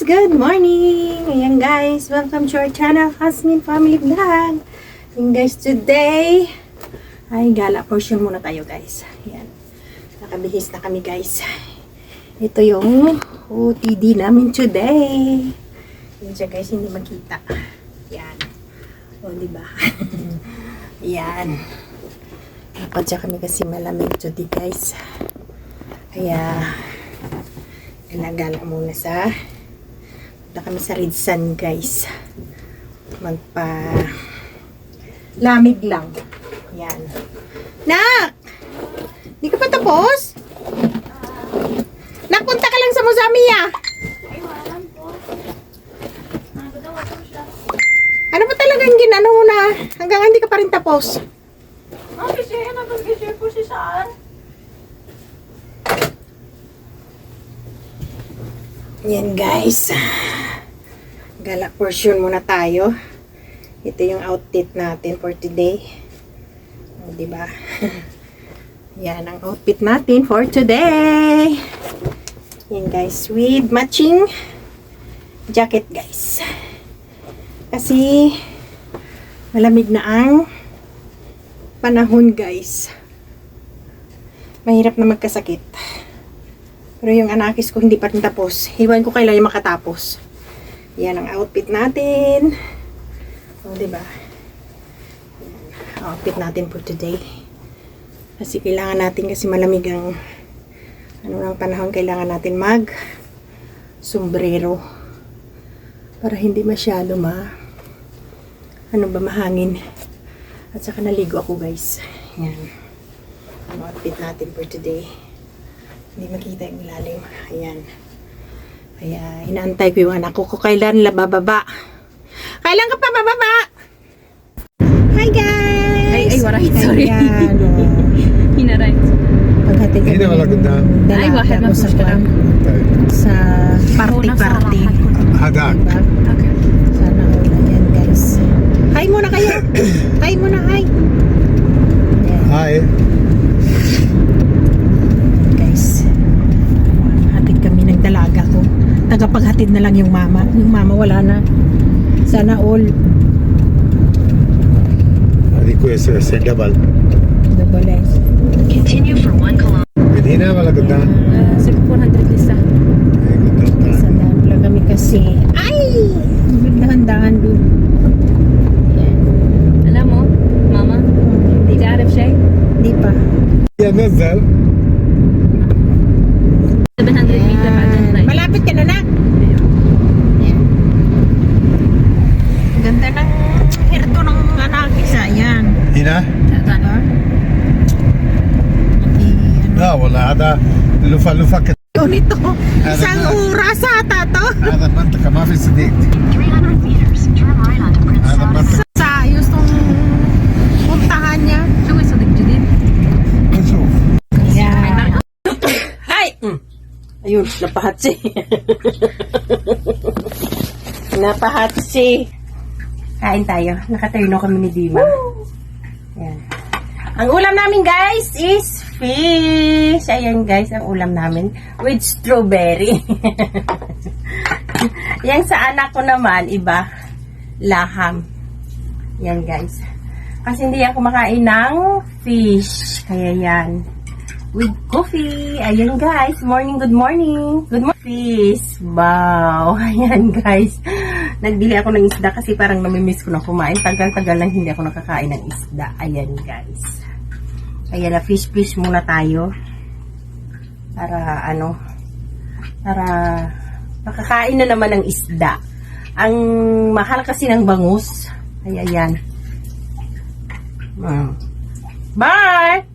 Good morning! Ayan guys, welcome to our channel, Hasmin Family Vlog. Ayan guys, today ay gala portion muna tayo guys. Ayan, nakabihis na kami guys. Ito yung OTD namin today. Ayan siya guys, hindi makita. Ayan. O, diba? Ayan. Dapat siya kami kasi malamig today guys. Kaya gala muna sa punta kami sa Ridsan guys, magpa lamig lang. Yan nak, di ka pa tapos? Napunta ka lang sa Mozamia. Ano ba talagang ginano mo na hanggang hindi ka pa rin tapos? Kasi nag-share po si Saan. Yan guys, gala portion muna tayo. Ito yung outfit natin for today. O, diba? Yan ang outfit natin for today. Yan guys, with matching jacket guys. Kasi malamig na ang panahon guys. Mahirap na magkasakit. Pero yung anakis ko hindi pa rin tapos. Hiwan ko kailan yung makatapos. Yan ang outfit natin. O, diba? Yan. Outfit natin for today. Kasi kailangan natin, kasi malamig ang ng panahon, kailangan natin mag sombrero. Para hindi masyado mahangin. At saka naligo ako guys. Yan. Ang outfit natin for today. Hindi makita yung ilalim. Ayan. Kaya, inaantay ko yung anak ko kung kailan nila bababa. Kailan ka pa bababa? Hi guys! Ay, waray. Sorry. Ayan. Hinaray. Paghatid kami Hindi na wala ganda. Ay, wahad mo sa mag-push ka lang. sa party-party. Hadak. Diba? Okay. Sana all. Ayan guys. Hi muna kayo. Hi muna, hi. Ayan. Hi. Guys, hatid kami ng dalaga ko. Tagapaghatid na lang yung mama. Yung mama wala na. Sana all. Request sa double. Double S. Continue for 1 kilometer. Hindi na wala ganda. 400 lisa. Ay, ganda. Sa daan lang kami kasi. Ay! Dahan-dahan doon. Yan. Alam mo, mama, di ka arif siya. Di pa. Yan na, Zal. 700 meter pa dyan tayo. Malapit ka na na. Yan. Ganda ng herto ng anakis. Ayan. Hina? Diba? لا والله هذا لفة كده. Nito, isang oras ata to. هذا منطقة ما في صديق. 300 meters, turn right onto Prince هذا Sultan. منطقة. Sa ayos tong puntahan niya. Suwi sa digdudin. نشوف. Yeah. Hi! Ayun, napahatsi. Napahatsi. Kain tayo. Nakaterno kami ni Dima. Yan. Ang ulam namin guys is fish. Ayan guys, ang ulam namin with strawberry. Yang sa anak ko naman, iba, laham. Yan guys. Kasi hindi yan kumakain ng fish. Kaya yan. With coffee. Ayan guys. Morning, good morning. Good morning. Fish. Wow. Ayan guys. Nagbili ako ng isda kasi parang namimiss ko na kumain. Tagal-tagal lang hindi ako nakakain ng isda. Ayan guys. Ayan na, fish muna tayo. Para para makakain na naman ng isda. Ang mahal kasi ng bangus. Ayan. Bye!